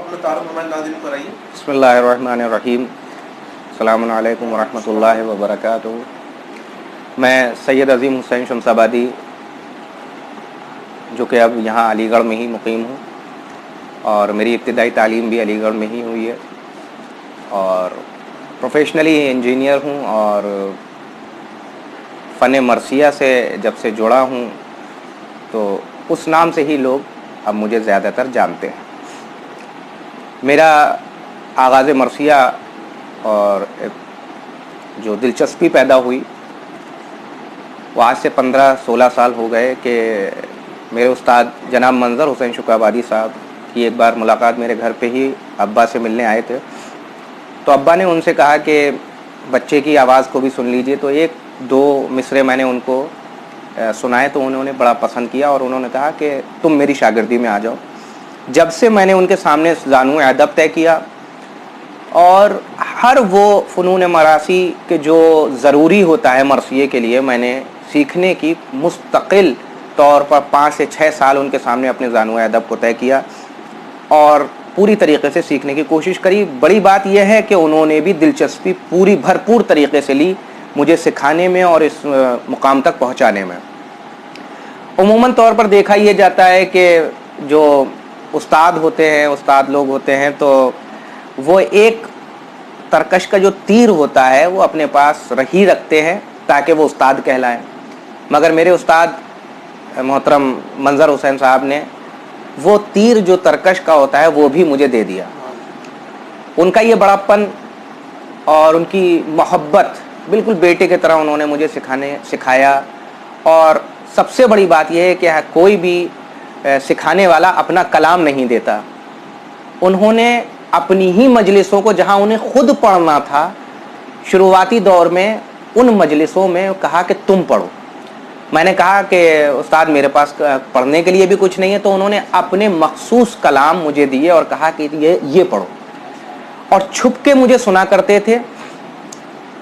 अपना तारुफ हमारे नाज़रीन पर आइए। बिस्मिल्लाहिर्रहमानिर्रहीम। अस्सलामु अलैकुम वरहमतुल्लाहि वबरकातुहू। मैं सैयद अज़ीम हुसैन शमसाबादी, जो कि अब यहाँ अलीगढ़ में ही मुक़ीम हूँ, और मेरी इब्तिदाई तालीम भी अलीगढ़ में ही हुई है, और प्रोफेशनली इंजीनियर हूँ, और फ़न मरसिया से जब से जुड़ा हूँ तो उस नाम से ही लोग अब मुझे ज़्यादातर जानते हैं। मेरा आगाज़ मरसिया और जो दिलचस्पी पैदा हुई वो आज से 15-16 साल हो गए कि मेरे उस्ताद जनाब मंज़र हुसैन शुक्राबादी साहब की एक बार मुलाकात मेरे घर पे ही अब्बा से मिलने आए थे। तो अब्बा ने उनसे कहा कि बच्चे की आवाज़ को भी सुन लीजिए। तो एक दो मिसरे मैंने उनको सुनाए तो उन्होंने बड़ा पसंद किया, और उन्होंने कहा कि तुम मेरी शागिर्दी में आ जाओ। जब से मैंने उनके सामने ज़ानुए अदब तय किया, और हर वो फ़नून मरासी के जो ज़रूरी होता है मरसिए के लिए, मैंने सीखने की मुस्तकिल तौर पर 5 से 6 साल उनके सामने अपने ज़ानुए अदब को तय किया और पूरी तरीके से सीखने की कोशिश करी। बड़ी बात यह है कि उन्होंने भी दिलचस्पी पूरी भरपूर तरीके से ली मुझे सिखाने में और इस मुकाम तक पहुंचाने में। उमूमन तौर पर देखा यह जाता है कि जो उस्ताद होते हैं, उस्ताद लोग होते हैं, तो वो एक तरकश का जो तीर होता है वो अपने पास ही रखते हैं ताकि वो उस्ताद कहलाएं। मगर मेरे उस्ताद मोहतरम मंज़र हुसैन साहब ने वो तीर जो तरकश का होता है वो भी मुझे दे दिया। उनका ये बड़ापन और उनकी मोहब्बत, बिल्कुल बेटे की तरह उन्होंने मुझे सिखाया। और सबसे बड़ी बात यह है कि कोई भी सिखाने वाला अपना कलाम नहीं देता। उन्होंने अपनी ही मजलिसों को, जहां उन्हें खुद पढ़ना था शुरुआती दौर में, उन मजलिसों में कहा कि तुम पढ़ो। मैंने कहा कि उस्ताद मेरे पास पढ़ने के लिए भी कुछ नहीं है, तो उन्होंने अपने मखसूस कलाम मुझे दिए और कहा कि ये पढ़ो, और छुप के मुझे सुना करते थे।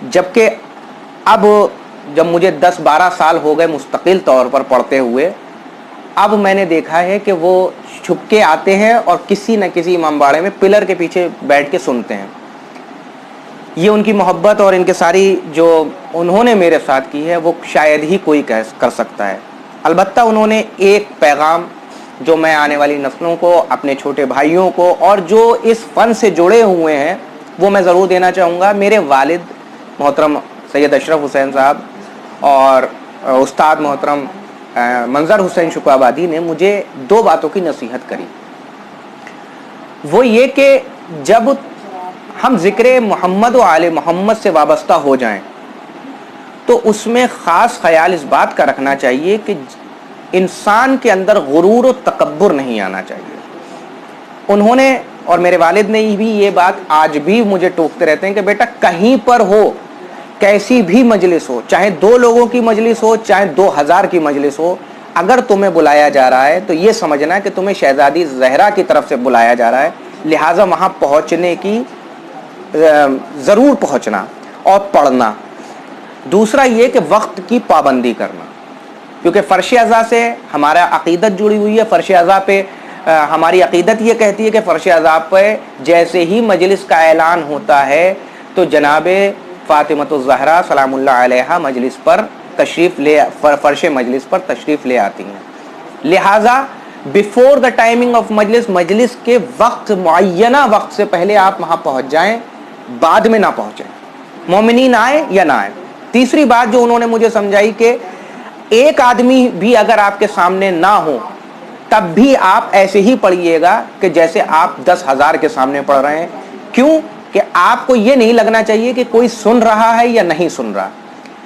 जबकि अब जब मुझे 10-12 साल हो गए मुस्तकिल तौर पर पढ़ते हुए, अब मैंने देखा है कि वो छुपके आते हैं और किसी न किसी इमामबाड़े में पिलर के पीछे बैठ के सुनते हैं। ये उनकी मोहब्बत और इनके सारी जो उन्होंने मेरे साथ की है वो शायद ही कोई कर सकता है। अलबत्ता उन्होंने एक पैगाम जो मैं आने वाली नस्लों को, अपने छोटे भाइयों को, और जो इस फ़न से जुड़े हुए हैं, वो मैं ज़रूर देना चाहूँगा। मेरे वालिद मोहतरम सैयद अशरफ हुसैन साहब और उस्ताद मोहतरम मंज़र हुसैन शुक्राबादी ने मुझे 2 बातों की नसीहत करी। वो ये कि जब हम ज़िक्र मोहम्मद व आले मोहम्मद से वाबस्ता हो जाएं तो उसमें ख़ास ख्याल इस बात का रखना चाहिए कि इंसान के अंदर गुरूर और तकब्बुर नहीं आना चाहिए। उन्होंने और मेरे वालिद ने भी ये बात आज भी मुझे टोकते रहते हैं कि बेटा, कहीं पर हो, कैसी भी मजलिस हो, चाहे 2 लोगों की मजलिस हो, चाहे 2000 की मजलिस हो, अगर तुम्हें बुलाया जा रहा है तो ये समझना कि तुम्हें शहजादी ज़हरा की तरफ से बुलाया जा रहा है, लिहाजा वहाँ पहुँचने की ज़रूर पहुँचना और पढ़ना। दूसरा ये कि वक्त की पाबंदी करना, क्योंकि फ़र्श अज़ा से हमारा अक़ीदत जुड़ी हुई है। फ़र्श अज़ा पे हमारी अक़ीदत ये कहती है कि फ़र्श अज़ा पे जैसे ही मजलिस का ऐलान होता है तो जनाब फ़ातिमतुज़ ज़हरा सलामुल्लाह अलैहा मजलिस पर तशरीफ़ ले, फ़र्श मजलिस पर तशरीफ़ ले आती हैं। लिहाजा बिफ़ोर द टाइमिंग ऑफ मजलिस के वक्त, मुअय्यना वक्त से पहले आप वहाँ पहुँच जाएँ, बाद में ना पहुँचें, मोमिनीन आए या ना आए। तीसरी बात जो उन्होंने मुझे समझाई कि एक आदमी भी अगर आपके सामने ना हो तब भी आप ऐसे ही पढ़िएगा कि जैसे आप 10,000 के सामने पढ़ रहे हैं। क्यों? कि आपको ये नहीं लगना चाहिए कि कोई सुन रहा है या नहीं सुन रहा,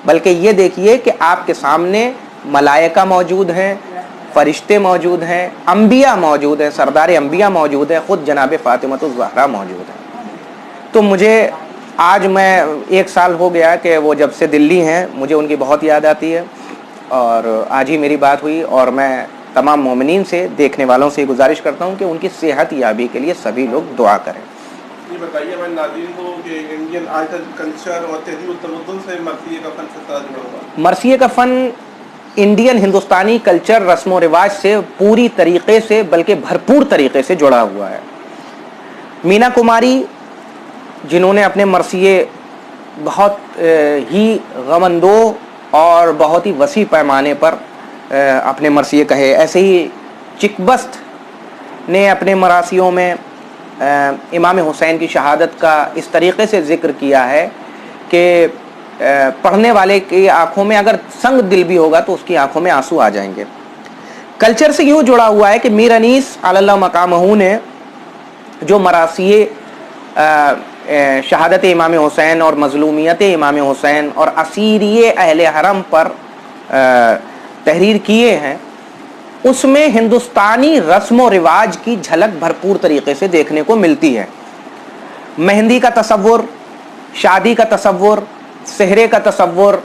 बल्कि ये देखिए कि आपके सामने मलाइका मौजूद हैं, फरिश्ते मौजूद हैं, अंबिया मौजूद हैं, सरदार अंबिया मौजूद है, ख़ुद जनाब फ़ातिमतुज़ ज़हरा मौजूद है। तो मुझे आज मैं 1 साल हो गया कि वो जब से दिल्ली हैं, मुझे उनकी बहुत याद आती है, और आज ही मेरी बात हुई। और मैं तमाम मोमिनीन से, देखने वालों से गुजारिश करता हूँ कि उनकी सेहत याबी के लिए सभी लोग दुआ करें। ये बताइए हमारे नाज़रीन को कि इंडियन आर्ट कल्चर और तहज़ीब तमद्दुन से मरसिए का फ़न से जुड़ा हुआ है। मरसिए का फ़न इंडियन हिंदुस्तानी कल्चर, रस्म व रिवाज से पूरी तरीके से, बल्कि भरपूर तरीके से जुड़ा हुआ है। मीना कुमारी जिन्होंने अपने मरसिए बहुत ही गमंदो और बहुत ही वसी पैमाने पर अपने मरसिए कहे, ऐसे ही चिकबस्त ने अपने मरासियों में इमाम हुसैन की शहादत का इस तरीक़े से ज़िक्र किया है कि पढ़ने वाले की आंखों में अगर संग दिल भी होगा तो उसकी आंखों में आंसू आ जाएंगे। कल्चर से यूँ जुड़ा हुआ है कि मीर अनीस अल्लाह मकामहू ने जो मरासिए शहादत इमाम हुसैन और मज़लूमियत इमाम हुसैन और असीरिये अहले हरम पर तहरीर किए हैं, उसमें हिंदुस्तानी रस्म व रिवाज की झलक भरपूर तरीक़े से देखने को मिलती है। मेहंदी का तसव्वुर, शादी का तसव्वुर, सेहरे का तसव्वुर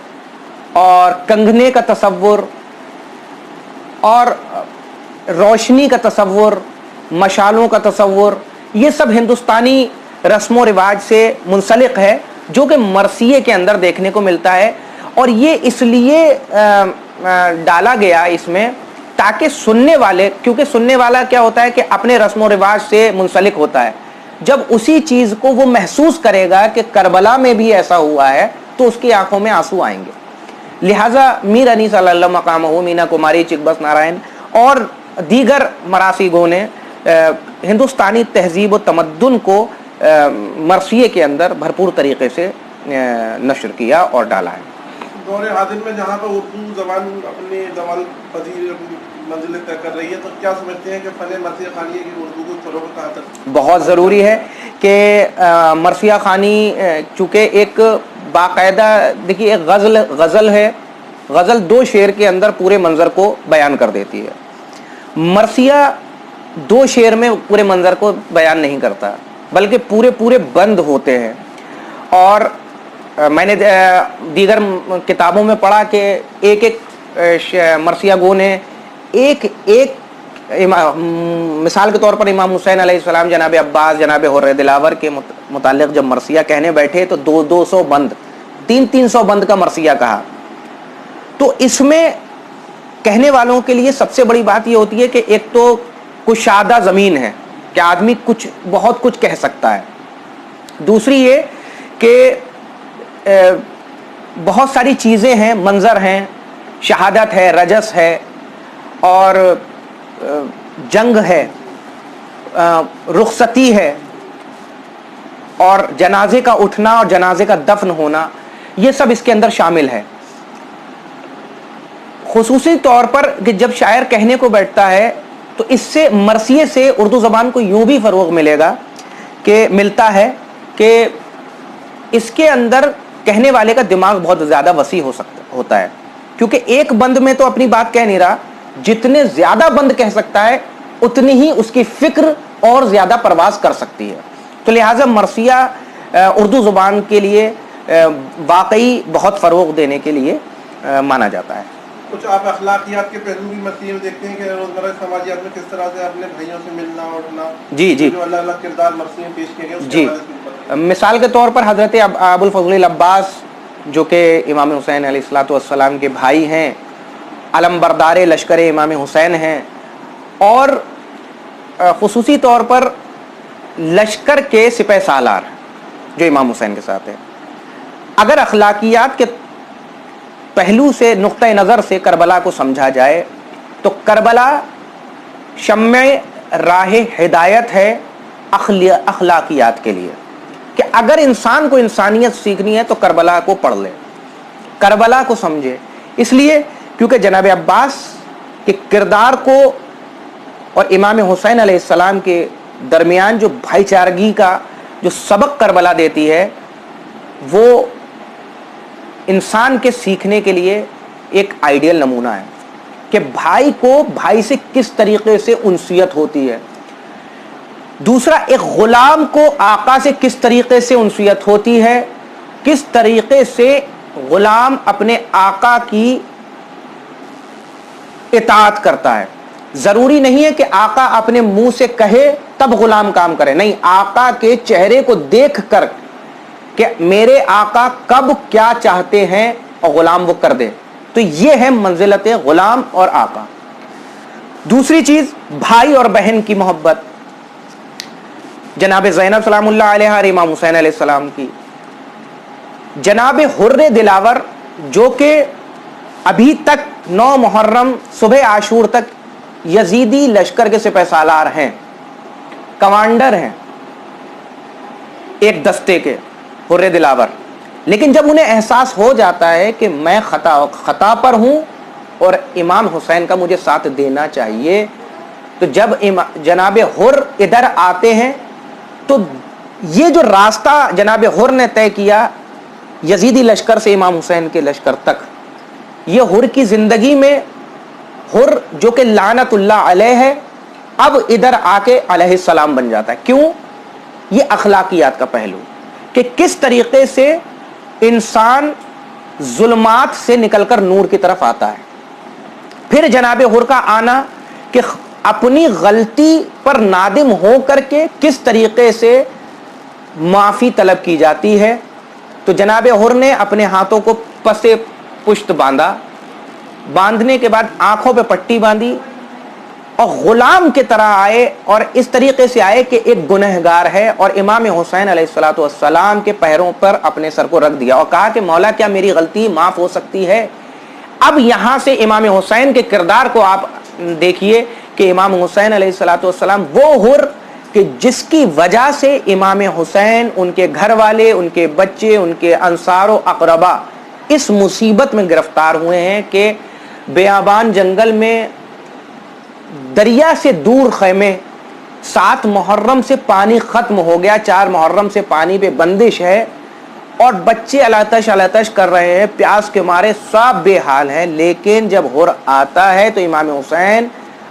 और कंगने का तसव्वुर और रोशनी का तसव्वुर, मशालों का तसव्वुर, ये सब हिंदुस्तानी रस्म व रिवाज से मुंसलिक है जो कि मरसिए के अंदर देखने को मिलता है। और ये इसलिए डाला गया इसमें ताकि सुनने वाले, क्योंकि सुनने वाला क्या होता है कि अपने रस्म व रिवाज से मुंसलिक होता है, जब उसी चीज़ को वो महसूस करेगा कि करबला में भी ऐसा हुआ है तो उसकी आंखों में आंसू आएंगे। लिहाजा मीर अनीस अल्लाह मकामहू, मीना कुमारी, चिकबस्त नारायण और दीगर मरासिगों ने हिंदुस्तानी तहजीब व तमद्दुन को मरसिए के अंदर भरपूर तरीक़े से नशर किया और डाला है। दौरे हादिर में जहाँ पर उर्दू ज़बान अपनी जमाल पजीर मंजिल तय कर रही है, तो क्या समझते हैं कि फ़न मरसिया खानी की उर्दू को फ़रोग़ कहाँ तक बहुत ज़रूरी है कि मरसिया खानी चूँकि एक बाकायदा, देखिए एक गज़ल है, गज़ल 2 शेर के अंदर पूरे मंज़र को बयान कर देती है। मरसिया 2 शेर में पूरे मंज़र को बयान नहीं करता, बल्कि पूरे बंद होते हैं। और मैंने दीगर किताबों में पढ़ा कि एक मरसिया गो ने एक मिसाल के तौर पर इमाम हुसैन अलैहिस्सलाम, जनाब अब्बास, जनाब हुर्र दिलावर के मुताल्लिक़ जब मरसिया कहने बैठे तो 200 बंद, 300 बंद का मरसिया कहा। तो इसमें कहने वालों के लिए सबसे बड़ी बात ये होती है कि एक तो कुशादा ज़मीन है कि आदमी बहुत कुछ कह सकता है, दूसरी ये कि बहुत सारी चीज़ें हैं, मंज़र हैं, शहादत है, रजस है और जंग है, रुखसती है और जनाजे का उठना और जनाजे का दफन होना, ये सब इसके अंदर शामिल है। खुसूसी तौर पर कि जब शायर कहने को बैठता है तो इससे मरसिए से उर्दू ज़बान को यूँ भी फ़रोग़ मिलता है कि इसके अंदर कहने वाले का दिमाग बहुत ज़्यादा वसी होता है, क्योंकि एक बंद में तो अपनी बात कह नहीं रहा, जितने ज़्यादा बंद कह सकता है उतनी ही उसकी फ़िक्र और ज़्यादा परवाज़ कर सकती है। तो लिहाजा मरसिया उर्दू ज़ुबान के लिए वाकई बहुत फ़रोग़ देने के लिए माना जाता है। कुछ आप अखलाकियात के पहलू भी मरसिए में देखते हैं कि रोज़मर्रा समाजियात में किस तरह से अपने भाइयों से मिलना उठना, जी जो अलग-अलग किरदार मरसिए में पेश किए गए, जी। मिसाल के तौर पर हज़रत अबुल फ़ज़ल अब्बास जो कि इमाम हुसैन अलैहिस्सलाम के भाई हैं, अलमबरदार लश्कर इमाम हुसैन हैं और ख़ुसूसी तौर पर लश्कर के सिपह सालार जो इमाम हुसैन के साथ है। अगर अखलाकियात के पहलू से, नुक्ता नज़र से करबला को समझा जाए तो करबला शम्मे राह हिदायत है अखलाकियात के लिए, कि अगर इंसान को इंसानियत सीखनी है तो करबला को पढ़ ले, करबला को समझे। इसलिए क्योंकि जनाब अब्बास के किरदार को और इमाम हुसैन अलैहिस्सलाम के दरमियान जो भाईचारगी का जो सबक करबला देती है, वो इंसान के सीखने के लिए एक आइडियल नमूना है कि भाई को भाई से किस तरीके से उनसियत होती है, दूसरा एक गुलाम को आका से किस तरीके से उनसियत होती है, किस तरीके से गुलाम अपने आका की इताअत करता है। ज़रूरी नहीं है कि आका अपने मुंह से कहे तब गुलाम काम करे, नहीं, आका के चेहरे को देख कर कि मेरे आका कब क्या चाहते हैं और गुलाम वो कर दे। तो ये है मंजिलत गुलाम और आका। दूसरी चीज़ भाई और बहन की मोहब्बत। جناب زینب سلام اللہ علیہ اور امام حسین علیہ السلام کی، جناب حر دلاور جو کہ ابھی تک 9 محرم صبح عاشور تک یزیدی لشکر کے سپہ سالار ہیں، کمانڈر ہیں ایک دستے کے، حر دلاور، لیکن جب انہیں احساس ہو جاتا ہے کہ میں خطا پر ہوں اور امام حسین کا مجھے ساتھ دینا چاہیے، تو جب جناب حر ادھر آتے ہیں تو یہ جو راستہ جناب حر نے طے کیا یزیدی لشکر سے امام حسین کے لشکر تک، یہ حر کی زندگی میں، حر جو کہ لعنت اللہ علیہ ہے، اب ادھر آ کے علیہ السلام بن جاتا ہے۔ کیوں؟ یہ اخلاقیات کا پہلو کہ کس طریقے سے انسان ظلمات سے نکل کر نور کی طرف آتا ہے۔ پھر جناب حر کا آنا کہ اپنی غلطی پر نادم ہو کر کے کس طریقے سے معافی طلب کی جاتی ہے، تو جناب حر نے اپنے ہاتھوں کو پسے پشت باندھا، باندھنے کے بعد آنکھوں پہ پٹی باندھی اور غلام کی طرح آئے، اور اس طریقے سے آئے کہ ایک گنہگار ہے، اور امام حسین علیہ السلام کے پیروں پر اپنے سر کو رکھ دیا اور کہا کہ مولا کیا میری غلطی معاف ہو سکتی ہے؟ اب یہاں سے امام حسین کے کردار کو آپ دیکھیے کہ امام حسین علیہ السلام وہ حر کہ جس کی وجہ سے امام حسین، ان کے گھر والے، ان کے بچے، ان کے انصار و اقربا اس مصیبت میں گرفتار ہوئے ہیں کہ بیابان جنگل میں دریا سے دور خیمے، 7 محرم سے پانی ختم ہو گیا، 4 محرم سے پانی پہ بندش ہے، اور بچے علاتش کر رہے ہیں، پیاس کے مارے سب بے حال ہیں، لیکن جب حر آتا ہے تو امام حسین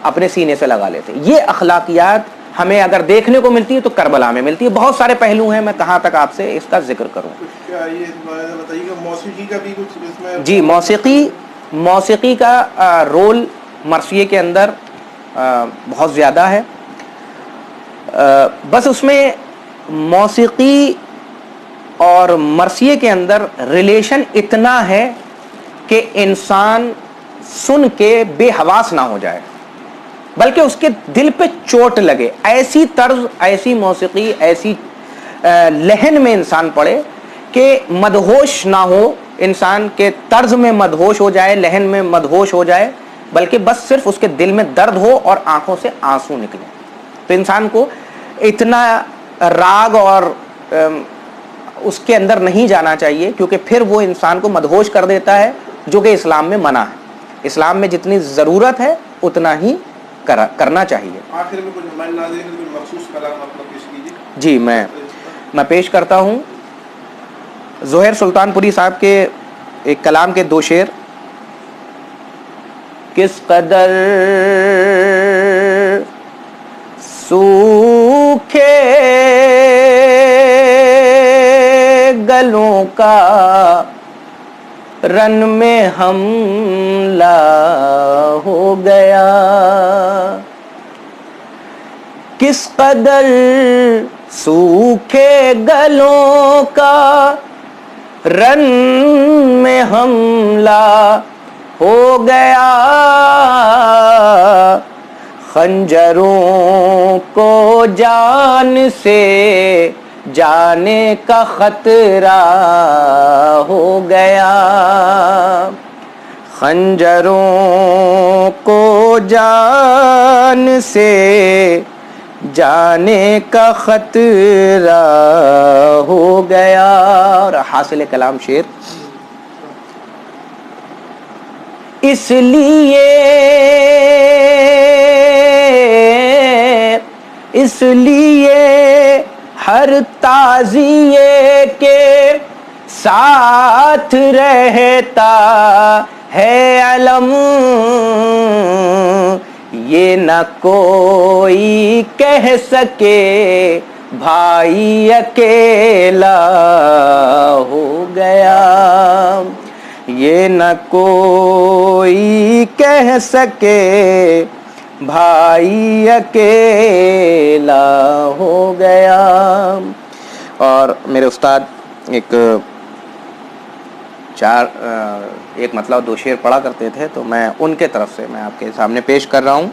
اپنے سینے سے لگا لیتے۔ یہ اخلاقیات ہمیں اگر دیکھنے کو ملتی ہے تو کربلا میں ملتی ہے۔ بہت سارے پہلو ہیں، میں کہاں تک آپ سے اس کا ذکر کروں۔ کیا یہ بتائیے کہ موسیقی کا بھی کچھ اس میں؟ جی، موسیقی کا رول مرثیے کے اندر بہت زیادہ ہے، بس اس میں موسیقی اور مرثیے کے اندر ریلیشن اتنا ہے کہ انسان سن کے بے حواس نہ ہو جائے، بلکہ اس کے دل پہ چوٹ لگے، ایسی طرز، ایسی موسیقی، ایسی لہن میں انسان پڑے کہ مدہوش نہ ہو، انسان کے طرز میں مدہوش ہو جائے، لہن میں مدہوش ہو جائے، بلکہ بس صرف اس کے دل میں درد ہو اور آنکھوں سے آنسو نکلے۔ تو انسان کو اتنا راگ اور اس کے اندر نہیں جانا چاہیے، کیونکہ پھر وہ انسان کو مدہوش کر دیتا ہے، جو کہ اسلام میں منع ہے۔ اسلام میں جتنی ضرورت ہے اتنا ہی کرنا چاہیے۔ آخر میں کچھ ہمارے ناظرین کے کوئی مخصوص کلام آپ کو پیش کیجیے۔ جی، میں پیش کرتا ہوں زہیر سلطان پوری صاحب کے ایک کلام کے 2 شعر۔ کس قدر سوکھے گلوں کا رن میں حملہ ہو گیا، کس قدر سوکھے گلوں کا رن میں حملہ ہو گیا، خنجروں کو جان سے جانے کا خطرہ ہو گیا، خنجروں کو جان سے جانے کا خطرہ ہو گیا۔ اور حاصل کلام شعر۔ اس لیے ہر تعزیے کے ساتھ رہتا ہے علم، یہ نہ کوئی کہہ سکے بھائی اکیلا ہو گیا، یہ نہ کوئی کہہ سکے بھائی اکیلا ہو گیا۔ اور میرے استاد ایک مطلب 2 شعر پڑھا کرتے تھے، تو میں ان کے طرف سے میں آپ کے سامنے پیش کر رہا ہوں۔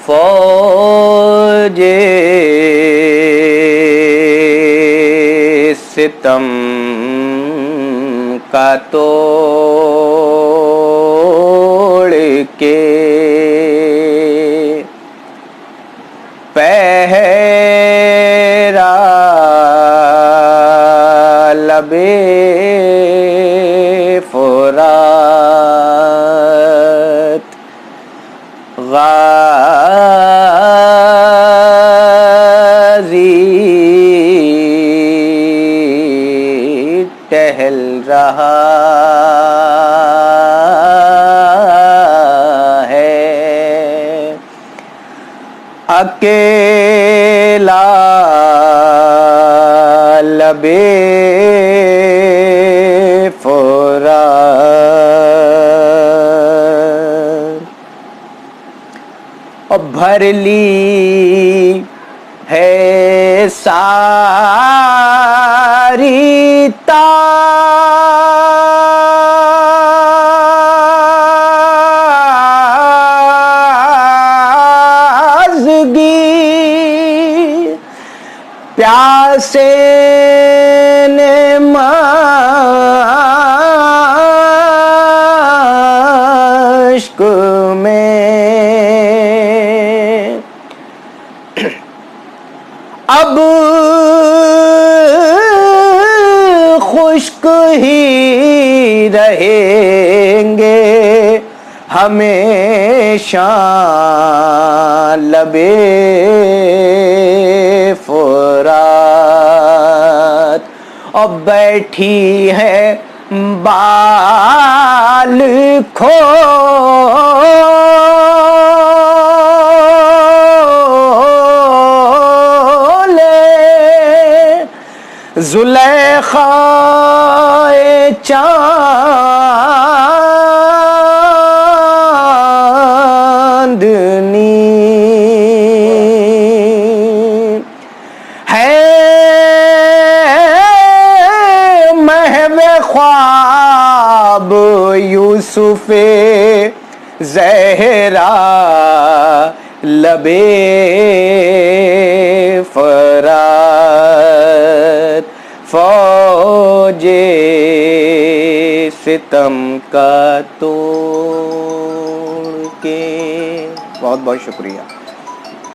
فوج ستم کا توڑ کے پہرا لبے فرات غازی ٹہل رہا ہے اکیلا لبے فرات اور بھر لی ہے ساری تازگی پیاسے نے مشک میں اب خشک ہی رہیں گے ہمیشہ لبے فرات اور بیٹھی ہے بال زلیخا چاندنی ہے محو خواب یوسف زہرا لبے فرات فوج ستم کا توڑ کے. بہت بہت شکریہ.